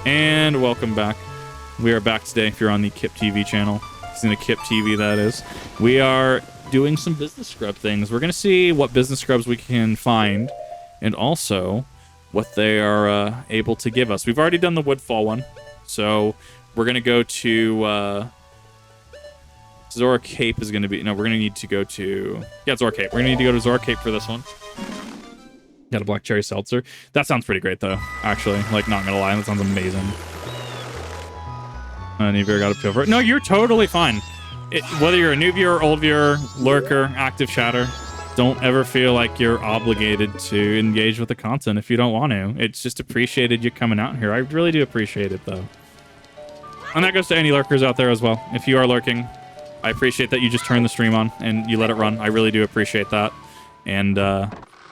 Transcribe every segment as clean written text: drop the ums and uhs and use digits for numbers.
And welcome back. We are back today if you're on the Kip TV channel. It's in the Kip TV, that is. We are doing some business scrub things. We're going to see what business scrubs we can find and also what they are able to give us. We've already done the Woodfall one, so we're going to go to... Zora Cape is going to be... No, we're going to need to go to... Yeah, Zora Cape. We're going to need to go to Zora Cape for this one. Got a black cherry seltzer. That sounds pretty great, though, actually. Like, not gonna lie, that sounds amazing. Any viewer got a feel for it? No, you're totally fine. Whether you're a new viewer, old viewer, lurker, active chatter, don't ever feel like you're obligated to engage with the content if you don't want to. It's just appreciated you coming out here. I really do appreciate it, though. And that goes to any lurkers out there as well. If you are lurking, I appreciate that you just turn the stream on and you let it run. I really do appreciate that. And,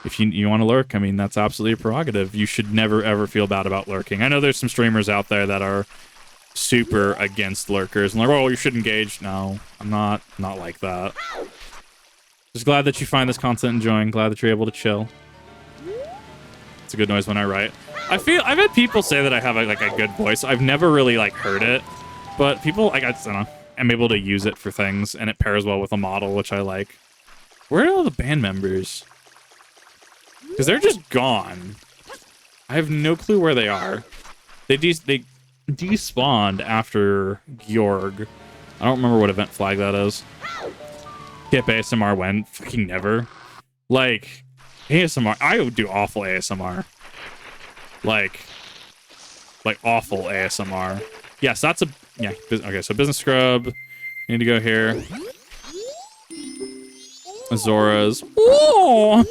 if you want to lurk, I mean, that's absolutely a prerogative. You should never, ever feel bad about lurking. I know there's some streamers out there that are super against lurkers and like, oh, you should engage. No, I'm not like that. Just glad that you find this content enjoying. Glad that you're able to chill. It's a good noise when I write. I've had people say that I have like a good voice. I've never really like heard it, but people, I don't know, I'm able to use it for things and it pairs well with a model, which I like. Where are all the band members? Because they're just gone. I have no clue where they are. They despawned after Georg. I don't remember what event flag that is. Kip ASMR when? Fucking never. Like, ASMR. I would do awful ASMR. Like awful ASMR. Yes, that's a... Yeah, okay, so business scrub. Need to go here. Azora's. Oh!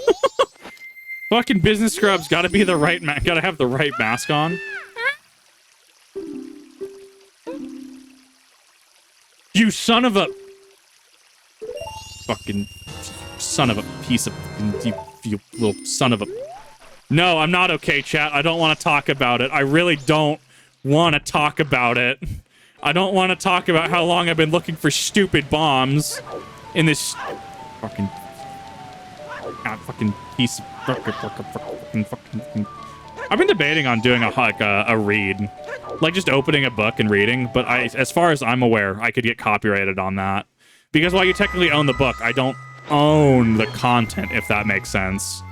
Fucking business scrubs gotta be the right gotta have the right mask on. You son of a fucking son of a piece of you little son of a. No, I'm not okay, chat. I don't want to talk about it. I really don't want to talk about it. I don't want to talk about how long I've been looking for stupid bombs in this fucking piece of fucking. I've been debating on doing a read, like just opening a book and reading. But as far as I'm aware, I could get copyrighted on that because while you technically own the book, I don't own the content. If that makes sense.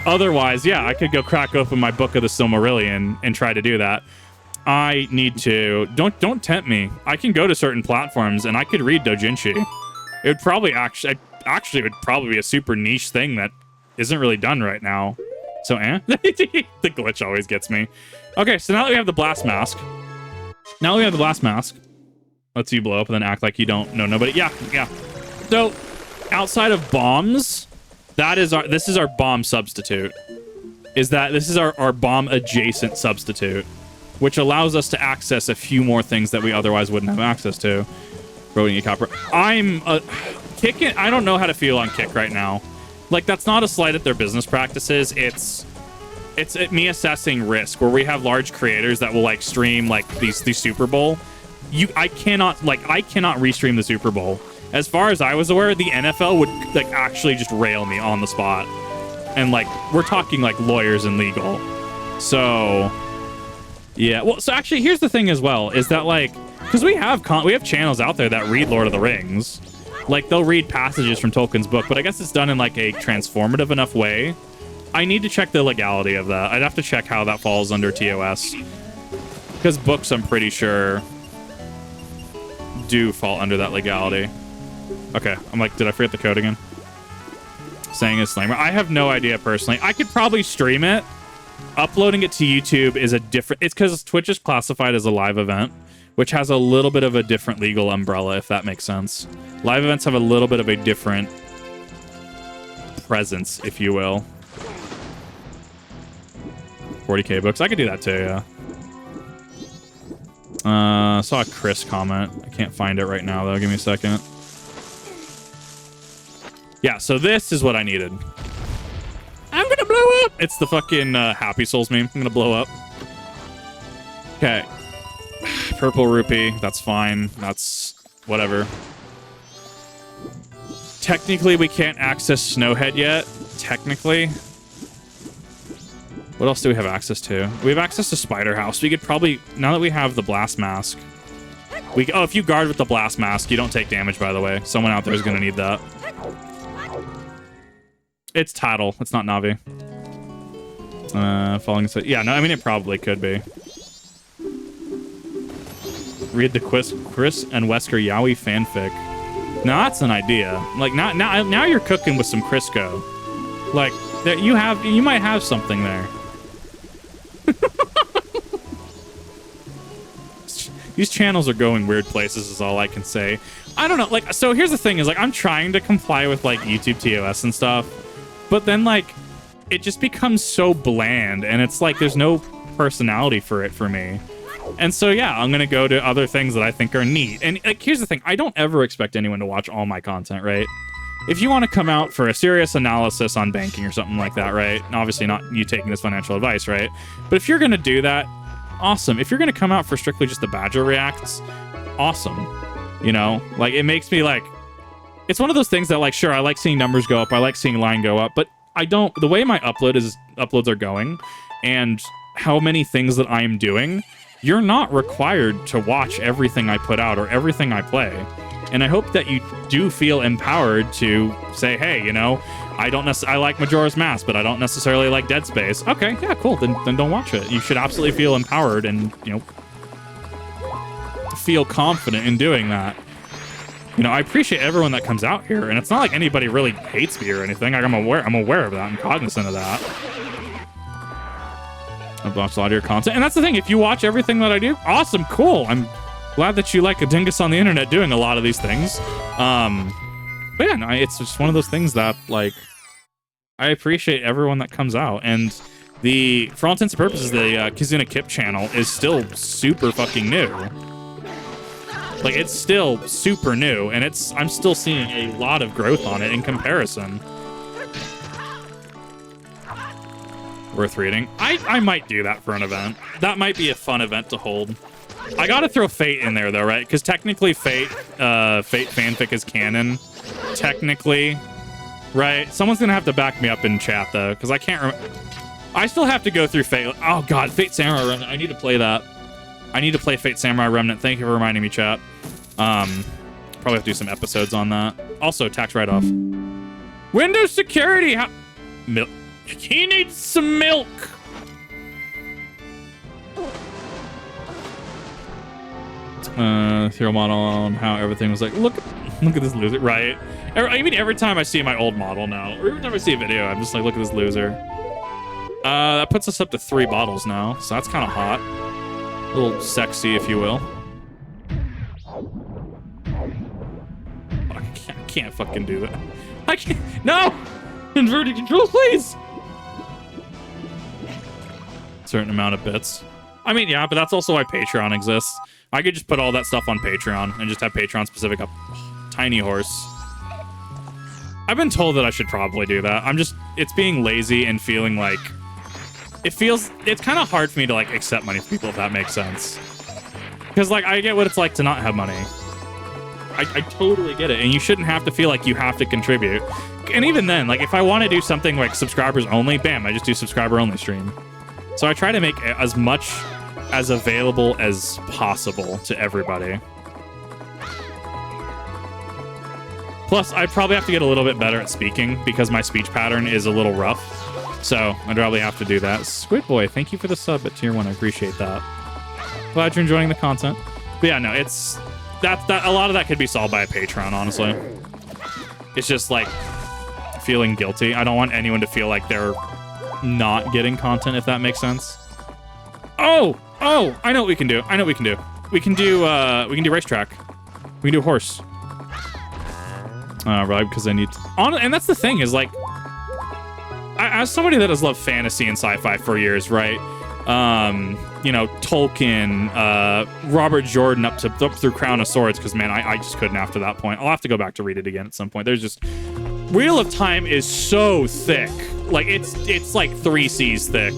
Otherwise, yeah, I could go crack open my book of the Silmarillion and try to do that. I need to. Don't tempt me. I can go to certain platforms and I could read doujinshi. It would probably actually it would probably be a super niche thing that isn't really done right now. So, the glitch always gets me. Okay, so now that we have the blast mask. Let's you blow up and then act like you don't know nobody. Yeah. So, outside of bombs, this is our bomb substitute. This is our bomb adjacent substitute, which allows us to access a few more things that we otherwise wouldn't have access to. Rolling a copper. I'm kicking. I don't know how to feel on Kick right now. Like, that's not a slight at their business practices. It's me assessing risk, where we have large creators that will like stream like the Super Bowl. I cannot restream the Super Bowl. As far as I was aware, the NFL would like actually just rail me on the spot, and like we're talking like lawyers and legal. So yeah, well, so actually here's the thing as well is that like because we have channels out there that read Lord of the Rings. Like, they'll read passages from Tolkien's book, but I guess it's done in, like, a transformative enough way. I need to check the legality of that. I'd have to check how that falls under TOS. Because books, I'm pretty sure, do fall under that legality. Okay, I'm like, did I forget the code again? Saying is Slammer. I have no idea, personally. I could probably stream it. Uploading it to YouTube is a different... It's because Twitch is classified as a live event, which has a little bit of a different legal umbrella, if that makes sense. Live events have a little bit of a different presence, if you will. 40k books. I could do that too, yeah. Saw a Chris comment. I can't find it right now, though. Give me a second. Yeah, so this is what I needed. I'm gonna blow up! It's the fucking Happy Souls meme. I'm gonna blow up. Okay. Purple rupee, that's fine. That's whatever. Technically, we can't access Snowhead yet. Technically. What else do we have access to? We have access to Spider House. We could probably, now that we have the Blast Mask, oh, if you guard with the Blast Mask, you don't take damage, by the way. Someone out there is going to need that. It's Tattle. It's not Navi. Falling asleep. Yeah, no, I mean, it probably could be. Read the Chris and Wesker Yowie fanfic. Now that's an idea. Like, now you're cooking with some Crisco. Like, there, you might have something there. These channels are going weird places is all I can say. I don't know, like, so here's the thing is, like, I'm trying to comply with, like, YouTube TOS and stuff, but then, like, it just becomes so bland, and it's like there's no personality for it for me. And so, yeah, I'm gonna go to other things that I think are neat. And, like, here's the thing, I don't ever expect anyone to watch all my content, right? If you want to come out for a serious analysis on banking or something like that, right? And obviously not you taking this financial advice, right? But if you're gonna do that, awesome. If you're gonna come out for strictly just the Badger reacts, awesome. You know, like, it makes me like, it's one of those things that, like, sure, I like seeing numbers go up, I like seeing line go up, but I don't, the way my uploads are going and how many things that I am doing, you're not required to watch everything I put out or everything I play. And I hope that you do feel empowered to say, hey, you know, I like Majora's Mask, but I don't necessarily like Dead Space. Okay, yeah, cool. Then don't watch it. You should absolutely feel empowered and, you know, feel confident in doing that. You know, I appreciate everyone that comes out here, and it's not like anybody really hates me or anything. Like, I'm aware of that. I'm cognizant of that. I've watched a lot of your content, and that's the thing. If you watch everything that I do, awesome, cool. I'm glad that you like a dingus on the internet doing a lot of these things. But yeah, no, it's just one of those things that, like, I appreciate everyone that comes out, and for all intents and purposes, the Kizuna Kip channel is still super fucking new. Like, it's still super new, and I'm still seeing a lot of growth on it in comparison. Worth reading. I might do that for an event. That might be a fun event to hold. I gotta throw Fate in there, though, right? Because technically Fate fanfic is canon. Technically, right? Someone's gonna have to back me up in chat, though, because I can't remember. I still have to go through Fate. Oh, God, Fate Samurai Remnant. I need to play that. I need to play Fate Samurai Remnant. Thank you for reminding me, chat. Probably have to do some episodes on that. Also, tax write-off. Windows security! Milk. He needs some milk! Throw model on how everything was like, look at this loser, right? I mean, every time I see my old model now, or every time I see a video, I'm just like, look at this loser. That puts us up to 3 bottles now, so that's kind of hot. A little sexy, if you will. I can't fucking do that. I can't. No! Inverted controls, please! Certain amount of bits. I mean, yeah, but that's also why Patreon exists. I could just put all that stuff on Patreon and just have Patreon specific up. Tiny horse. I've been told that I should probably do that. It's being lazy and feeling like, it's kind of hard for me to, like, accept money from people, if that makes sense. Because, like, I get what it's like to not have money. I totally get it, and you shouldn't have to feel like you have to contribute. And even then, like, if I want to do something like subscribers only, bam, I just do subscriber only stream. So I try to make as much as available as possible to everybody. Plus, I probably have to get a little bit better at speaking because my speech pattern is a little rough. So I'd probably have to do that. Squid Boy, thank you for the sub at tier 1. I appreciate that. Glad you're enjoying the content. But yeah, no, it's that a lot of that could be solved by a Patreon, honestly. It's just like feeling guilty. I don't want anyone to feel like they're not getting content, if that makes sense. Oh, I know what we can do. We can do racetrack. We can do horse. Right, because I need to, and that's the thing is, like, as somebody that has loved fantasy and sci-fi for years, right? You know, Tolkien, Robert Jordan up through Crown of Swords, because, man, I just couldn't after that point. I'll have to go back to read it again at some point. There's just, Wheel of Time is so thick. Like, it's like 3 C's thick.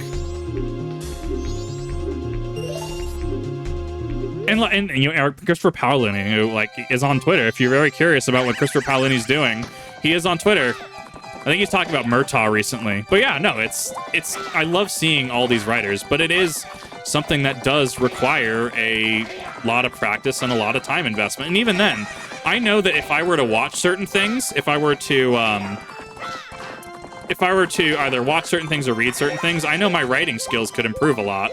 And you know, Christopher Paolini, who, like, is on Twitter. If you're very curious about what Christopher Paolini's doing, he is on Twitter. think he's talking about Murtaugh recently. But yeah, no, it's I love seeing all these writers, but it is something that does require a lot of practice and a lot of time investment. And even then, I know that if I were to watch certain things, if I were to either watch certain things or read certain things, I know my writing skills could improve a lot.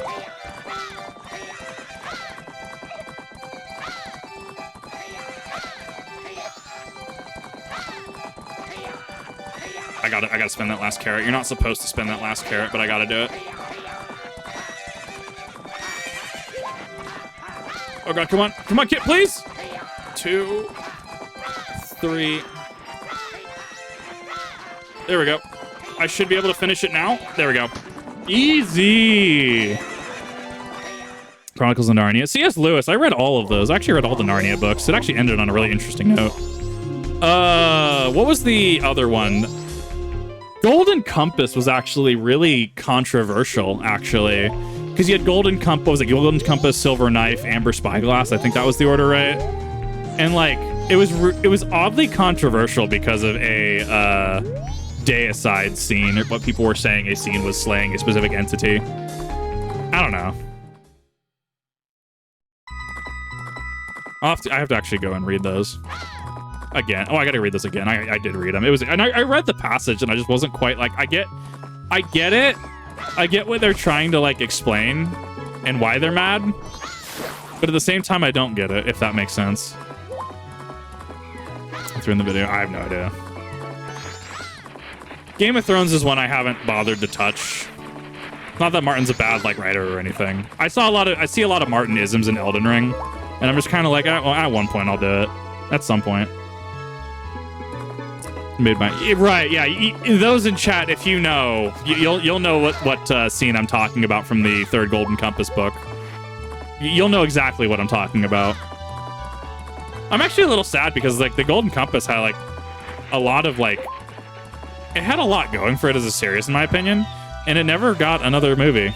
I gotta spend that last carrot. You're not supposed to spend that last carrot, but I gotta do it. Oh god, come on. Come on, kid, please! 2, 3. There we go. I should be able to finish it now. There we go. Easy! Chronicles of Narnia. C.S. Lewis, I read all of those. I actually read all the Narnia books. It actually ended on a really interesting note. What was the other one? Golden Compass was actually really controversial, actually. Because you had Golden Compass, what was it? Golden Compass, Silver Knife, Amber Spyglass. I think that was the order, right? And, like, it was oddly controversial because of a deicide scene, or what people were saying a scene was slaying a specific entity. I don't know. I have to actually go and read those again. Oh, I gotta read this again. I did read them. And I read the passage, and I just wasn't quite like, I get it. I get what they're trying to like explain and why they're mad, but at the same time, I don't get it, if that makes sense. Through in the video, I have no idea. Game of Thrones is one I haven't bothered to touch. Not that Martin's a bad like writer or anything. I see a lot of Martin-isms in Elden Ring, and I'm just kind of like, well, at one point I'll do it. At some point. Right, yeah. Those in chat, if you know, you'll know what scene I'm talking about from the third Golden Compass book. You'll know exactly what I'm talking about. I'm actually a little sad because like the Golden Compass had like a lot of like, it had a lot going for it as a series in my opinion, and it never got another movie.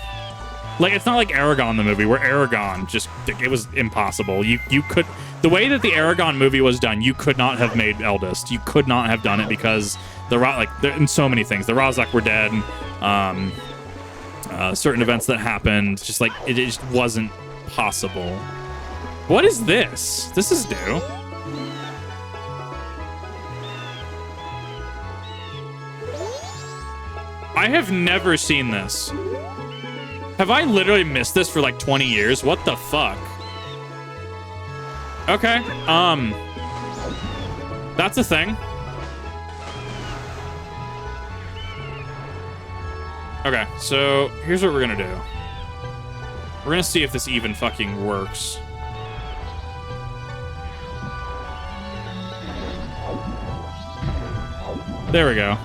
Like, it's not like Aragon the movie, where Aragon just, it was impossible. You could, the way that the Aragon movie was done, you could not have made Eldest. You could not have done it because in so many things. The Razak were dead, certain events that happened, just like, it just wasn't possible. What is this? This is new. I have never seen this. Have I literally missed this for like 20 years? What the fuck? Okay, that's a thing. Okay, so here's what we're gonna do. We're gonna see if this even fucking works. There we go.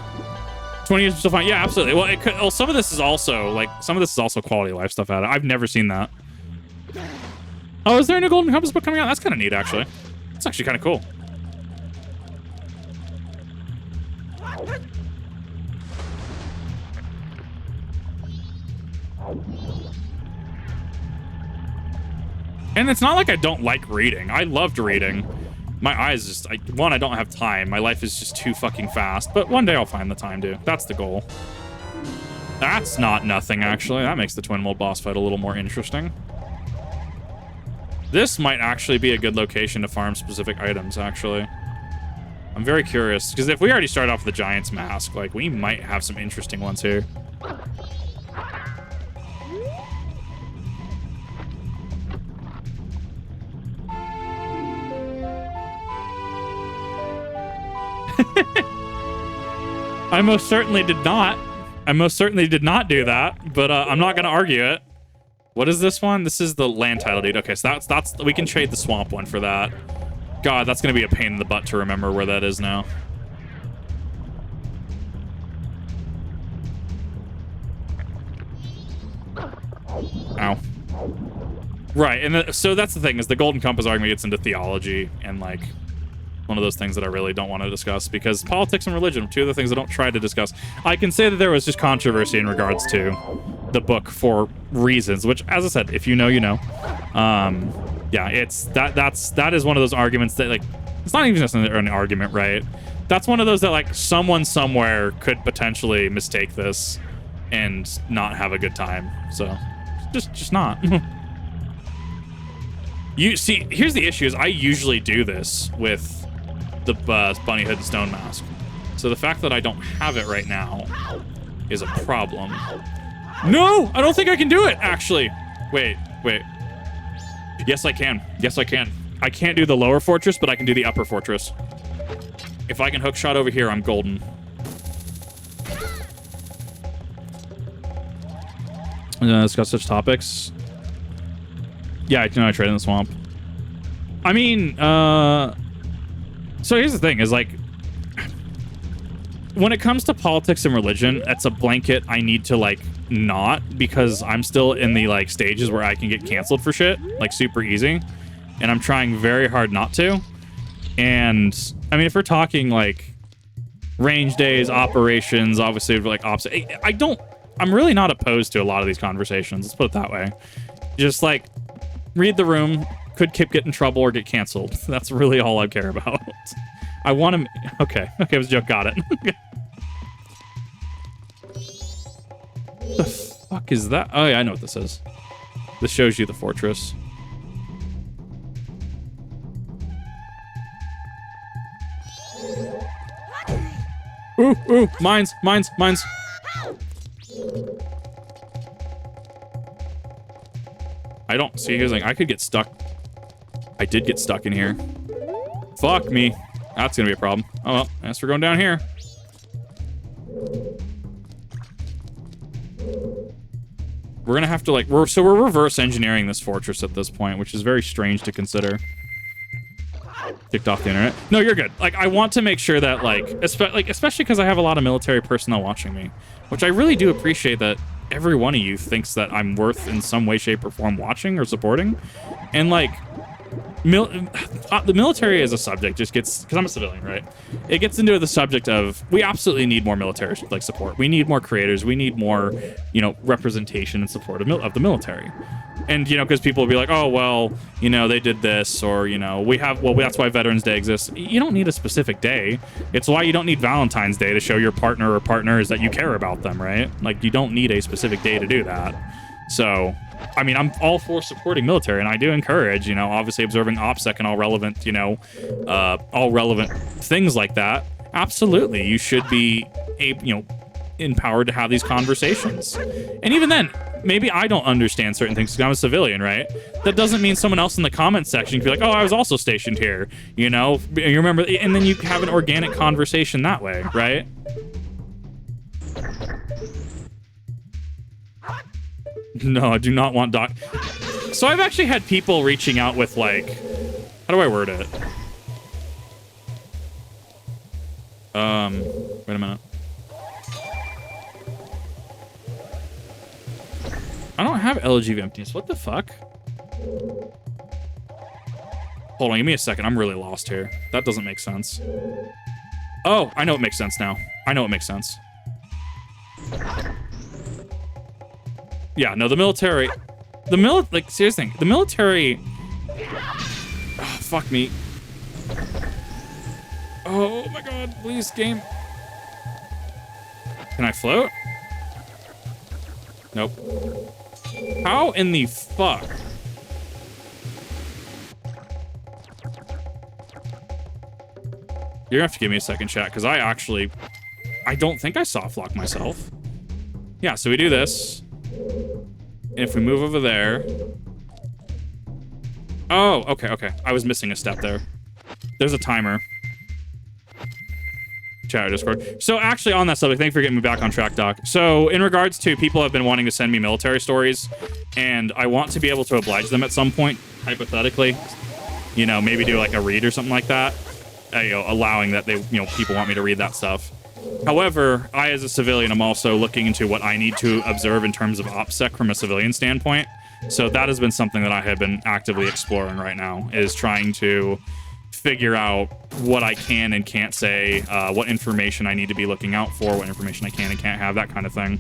20 years is still fine. Yeah, absolutely. Well, it could, well, some of this is also quality of life stuff out of it. I've never seen that. Oh, is there a new Golden Compass book coming out? That's kind of neat, actually. It's actually kind of cool. And it's not like I don't like reading. I loved reading. My eyes just, one, I don't have time. My life is just too fucking fast. But one day I'll find the time to. That's the goal. That's not nothing, actually. That makes the Twin Mold boss fight a little more interesting. This might actually be a good location to farm specific items, actually. I'm very curious, because if we already start off with the Giant's Mask, like, we might have some interesting ones here. I most certainly did not. I most certainly did not do that, but I'm not going to argue it. What is this one? This is the land title deed. Okay, so that's we can trade the swamp one for that. God, that's going to be a pain in the butt to remember where that is now. Ow. Right, and so that's the thing, is the Golden Compass argument gets into theology and, like, one of those things that I really don't want to discuss, because politics and religion are two of the things I don't try to discuss. I can say that there was just controversy in regards to the book for reasons, which, as I said, if you know, you know. Yeah, it's that is one of those arguments that, like, It's not even just an argument, right? That's one of those that like someone somewhere could potentially mistake this and not have a good time. So just not. You see, here's the issue: is I usually do this with the bunny hood and stone mask. So the fact that I don't have it right now is a problem. No, I don't think I can do it. Actually, wait. Yes, I can. Yes, I can. I can't do the lower fortress, but I can do the upper fortress. If I can hook shot over here, I'm golden. Discuss such topics. Yeah, I trade in the swamp. I mean, so here's the thing, is like, when it comes to politics and religion, that's a blanket I need to like not, because I'm still in the like stages where I can get canceled for shit, like super easy. And I'm trying very hard not to. And I mean, if we're talking like range days, operations, obviously like ops, I'm really not opposed to a lot of these conversations. Let's put it that way. Just like read the room, could Kip get in trouble or get canceled. That's really all I care about. I want to, okay, it was a joke, got it. What the fuck is that? Oh yeah, I know what this is. This shows you the fortress. Ooh, mines. I don't see, here's like, I could get stuck. I did get stuck in here. Fuck me. That's gonna be a problem. Oh well, I guess we're going down here. We're gonna have to like, we're reverse engineering this fortress at this point, which is very strange to consider. Kicked off the internet. No, you're good. Like, I want to make sure that like especially because I have a lot of military personnel watching me, which I really do appreciate that every one of you thinks that I'm worth in some way, shape, or form watching or supporting. And like, the military as a subject just gets, because I'm a civilian, right? It gets into the subject of, we absolutely need more military like support. We need more creators. We need more, representation and support of the military. And, because people will be like, oh, well, they did this, or, that's why Veterans Day exists. You don't need a specific day. It's why you don't need Valentine's Day to show your partner or partners that you care about them, right? Like, you don't need a specific day to do that. So, I mean, I'm all for supporting military, and I do encourage, obviously observing OPSEC and all relevant things like that. Absolutely, you should be, empowered to have these conversations. And even then, maybe I don't understand certain things because I'm a civilian, right? That doesn't mean someone else in the comments section can be like, oh, I was also stationed here, You remember, and then you have an organic conversation that way, right? No, I do not want doc. So I've actually had people reaching out with like, how do I word it? Wait a minute. I don't have Elegy of Emptiness. What the fuck? Hold on, give me a second. I'm really lost here. That doesn't make sense. Oh, I know it makes sense now. I know it makes sense. Yeah, no, the military... like, seriously, the military... Oh, fuck me. Oh my god, please, game. Can I float? Nope. How in the fuck? You're gonna have to give me a second, chat, because I don't think I soft lock myself. Yeah, so we do this. And if we move over there... Oh, okay. I was missing a step there. There's a timer. Chat or Discord. So actually on that subject, thank you for getting me back on track, Doc. So in regards to people have been wanting to send me military stories, and I want to be able to oblige them at some point, hypothetically. Maybe do like a read or something like that. Allowing that they, people want me to read that stuff. However, I, as a civilian, I'm also looking into what I need to observe in terms of OPSEC from a civilian standpoint. So that has been something that I have been actively exploring right now, is trying to figure out what I can and can't say, what information I need to be looking out for, what information I can and can't have, that kind of thing.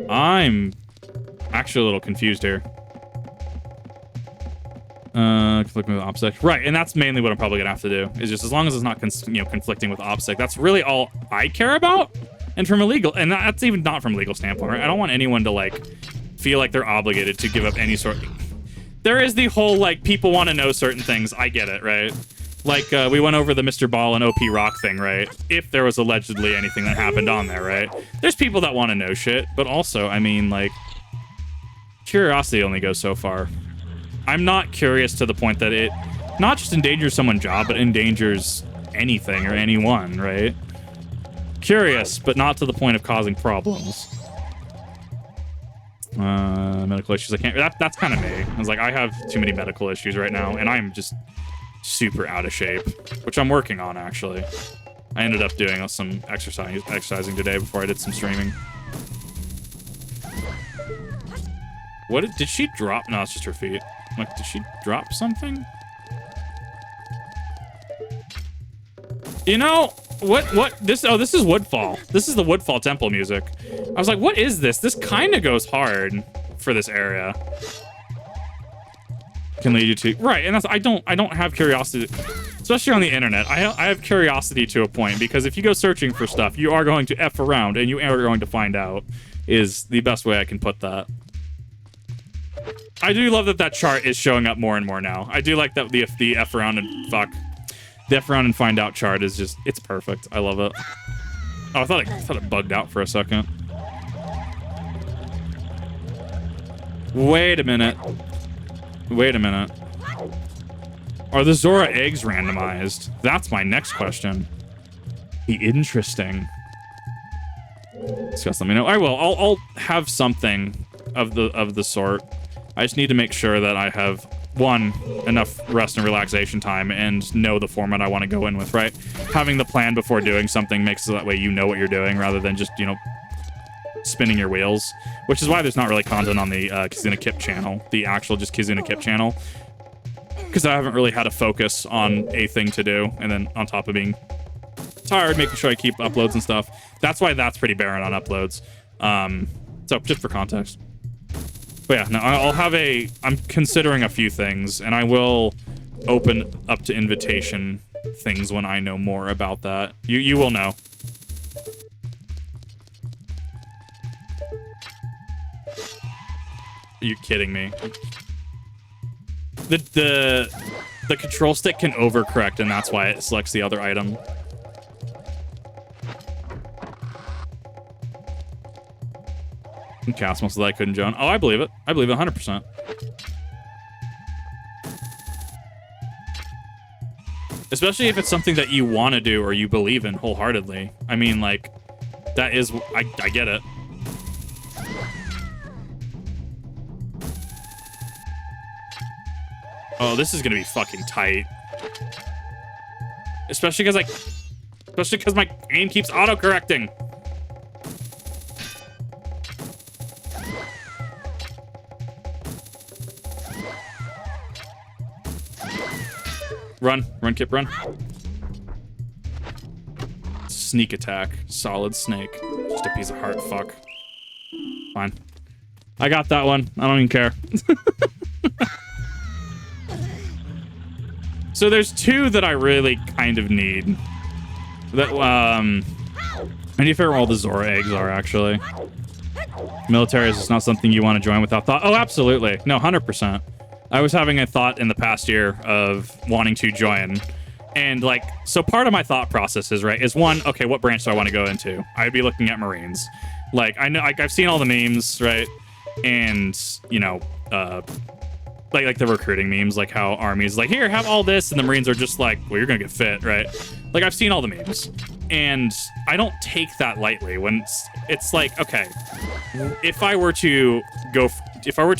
I'm actually a little confused here. Conflicting with OPSEC. Right, and that's mainly what I'm probably gonna have to do. Is just as long as it's not conflicting with OPSEC. That's really all I care about. And from a legal, and that's even not from a legal standpoint, right? I don't want anyone to like feel like they're obligated to give up any sort. There is the whole like people want to know certain things. I get it, right? Like we went over the Mr. Ball and OP Rock thing, right? If there was allegedly anything that happened on there, right? There's people that want to know shit, but also, I mean, like, curiosity only goes so far. I'm not curious to the point that it not just endangers someone's job, but endangers anything or anyone, right? Curious, but not to the point of causing problems. Medical issues. I can't. That's kind of me. I was like, I have too many medical issues right now, and I'm just super out of shape, which I'm working on actually. I ended up doing some exercising today before I did some streaming. What did she drop? No, it's just her feet. I'm like, did she drop something? You know what this? Oh, this is Woodfall. This is the Woodfall temple music. I was like, what is this? This kind of goes hard for this area. Can lead you to right, and that's I don't have curiosity, especially on the internet. I have curiosity to a point, because if you go searching for stuff, you are going to F around and you are going to find out, is the best way I can put that. I do love that chart is showing up more and more now. I do like that the F around and the F around and find out chart is just, it's perfect. I love it. Oh, I thought it bugged out for a second. Wait a minute. Wait a minute. Are the Zora eggs randomized? That's my next question. Interesting. Discuss, let me know. I will. I'll have something of the sort. I just need to make sure that I have, one, enough rest and relaxation time and know the format I want to go in with, right? Having the plan before doing something makes it so that way you know what you're doing rather than just, you know, spinning your wheels, which is why there's not really content on the Kizuna Kip channel, the actual just Kizuna Kip channel, because I haven't really had a focus on a thing to do, and then on top of being tired, making sure I keep uploads and stuff. That's why that's pretty barren on uploads. So just for context. But yeah, no, I'm considering a few things, and I will open up to invitation things when I know more about that. You will know. Are you kidding me? The control stick can overcorrect, and that's why it selects the other item. And cast most of that I couldn't join. Oh, I believe it. I believe it 100%. Especially if it's something that you want to do or you believe in wholeheartedly. I mean, like, that is... I get it. Oh, this is gonna be fucking tight. Especially because my aim keeps auto-correcting. Run, Kip, run. Sneak attack, solid snake. Just a piece of heart, fuck. Fine. I got that one. I don't even care. So there's two that I really kind of need. That I need to figure out where all the Zora eggs are, actually. Military is just not something you want to join without thought. Oh, absolutely. No, 100%. I was having a thought in the past year of wanting to join. And, like, so part of my thought process is, right, is one, okay, what branch do I want to go into? I'd be looking at Marines. Like, I know, like, I've seen all the memes, right? And, you know, like the recruiting memes, like how Army's like, here, have all this, and the Marines are just like, well, you're gonna get fit, right? Like, I've seen all the memes, and I don't take that lightly when it's like, okay, if I were to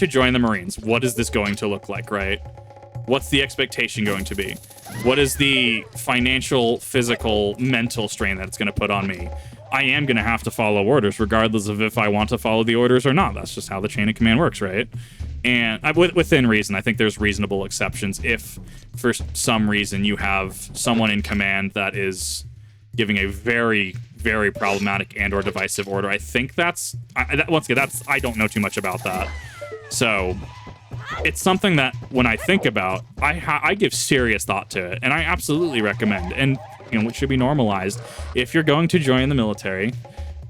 join the Marines, what is this going to look like, right? What's the expectation going to be? What is the financial, physical, mental strain that it's going to put on me? I am going to have to follow orders, regardless of if I want to follow the orders or not. That's just how the chain of command works, right? And within reason, I think there's reasonable exceptions if, for some reason, you have someone in command that is giving a very, very problematic and or divisive order. I think once again, I don't know too much about that. So it's something that when I think about, I give serious thought to it, and I absolutely recommend, and it should be normalized. If you're going to join the military,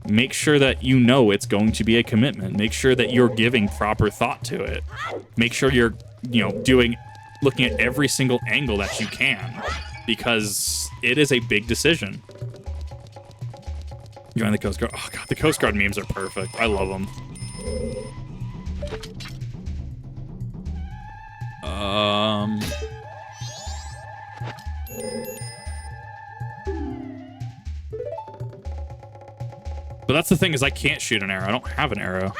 make sure that you know it's going to be a commitment. Make sure that you're giving proper thought to it. Make sure you're, looking at every single angle that you can, because it is a big decision. Join the Coast Guard. Oh god, the Coast Guard memes are perfect. I love them. But that's the thing, is I can't shoot an arrow. I don't have an arrow.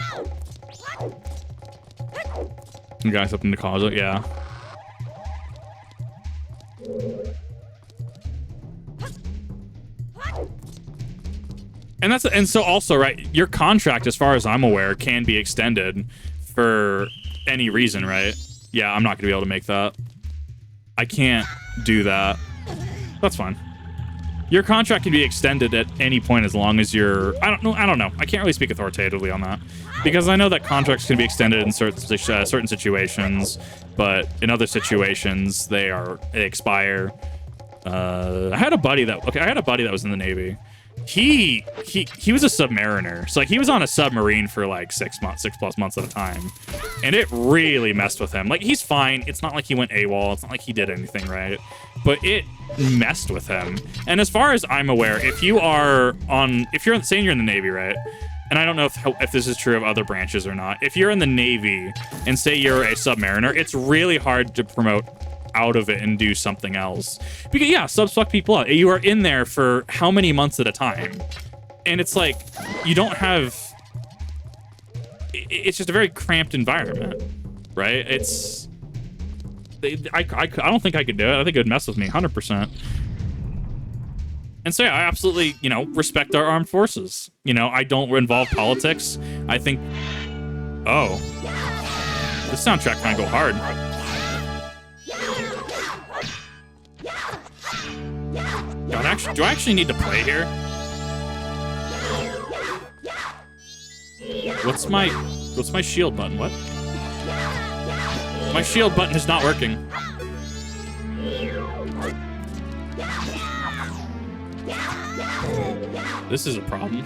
You guys up in the closet, yeah. And so also, right, your contract, as far as I'm aware, can be extended for any reason, right? Yeah, I'm not gonna be able to make that. I can't do that. That's fine. Your contract can be extended at any point as long as you're... I don't know. I can't really speak authoritatively on that, because I know that contracts can be extended in certain situations, but in other situations they expire. I had a buddy that was in the Navy. He was a submariner, so like he was on a submarine for like 6 plus months at a time, and it really messed with him. Like, he's fine. It's not like he went AWOL. It's not like he did anything, right? But it messed with him. And as far as I'm aware, if you're saying you're in the Navy, right? And I don't know if this is true of other branches or not. If you're in the Navy and say you're a submariner, it's really hard to promote out of it and do something else, because yeah, subs fuck people up. You are in there for how many months at a time, and it's like you don't have. It's just a very cramped environment, right? I don't think I could do it. I think it would mess with me 100%. And so yeah, I absolutely respect our armed forces. I don't involve politics. I think. Oh, this soundtrack kind of go hard. God, do I actually need to play here? What's my shield button? What? My shield button is not working. This is a problem.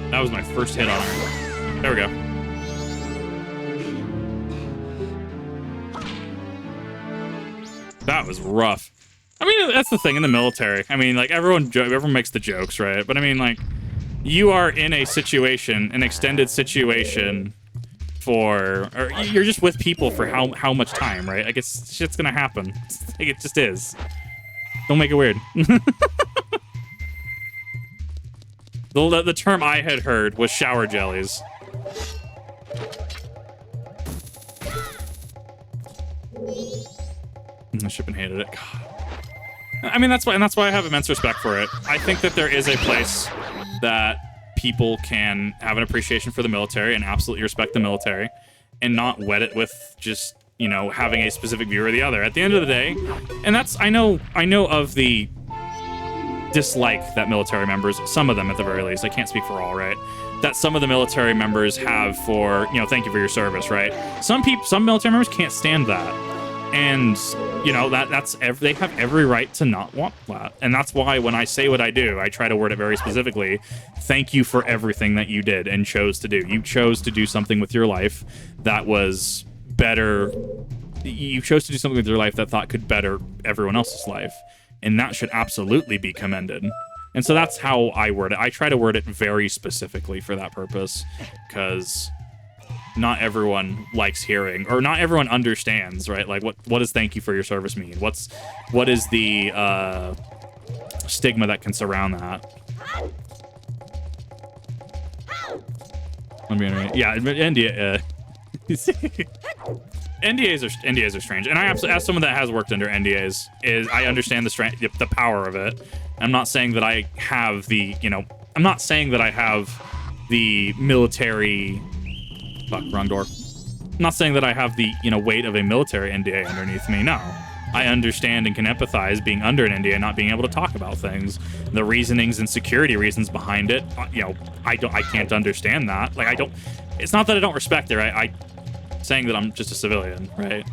That was my first hit on her. There we go. That was rough. I mean, that's the thing in the military. I mean, like, everyone makes the jokes, right? But I mean, like, you are in a situation, an extended situation, or you're just with people for how much time, right? Like, shit's gonna happen. Like, it just is. Don't make it weird. The term I had heard was shower jellies. I should have hated it. God. I mean, that's why I have immense respect for it. I think that there is a place that people can have an appreciation for the military and absolutely respect the military, and not wed it with just having a specific view or the other. At the end of the day, and that's I know of the dislike that military members, some of them at the very least, I can't speak for all, right? That some of the military members have for thank you for your service, right? Some military members can't stand that. And they have every right to not want that. And that's why when I say what I do, I try to word it very specifically. Thank you for everything that you did and chose to do. You chose to do something with your life that was better. You chose to do something with your life that could better everyone else's life. And that should absolutely be commended. And so that's how I word it. I try to word it very specifically for that purpose, because not everyone likes hearing, or not everyone understands, right? Like, what does thank you for your service mean? What is the stigma that can surround that? Yeah, NDAs are strange, and I absolutely, as someone that has worked under NDAs, I understand the power of it. I'm not saying that I have the military. Fuck, wrong door. not saying that I have the, weight of a military NDA underneath me. No. I understand and can empathize being under an NDA, not being able to talk about things, the reasonings and security reasons behind it. I can't understand that. Like, it's not that I don't respect it, right? I saying that I'm just a civilian, right?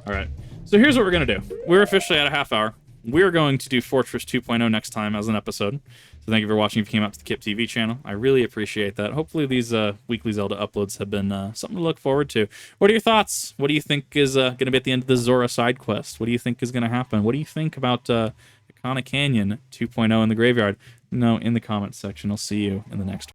All right. So here's what we're going to do. We're officially at a half hour. We're going to do Fortress 2.0 next time as an episode. So thank you for watching if you came out to the Kip TV channel. I really appreciate that. Hopefully these weekly Zelda uploads have been something to look forward to. What are your thoughts? What do you think is going to be at the end of the Zora side quest? What do you think is going to happen? What do you think about Ikana Canyon 2.0 in the graveyard? No, in the comments section. I'll see you in the next one.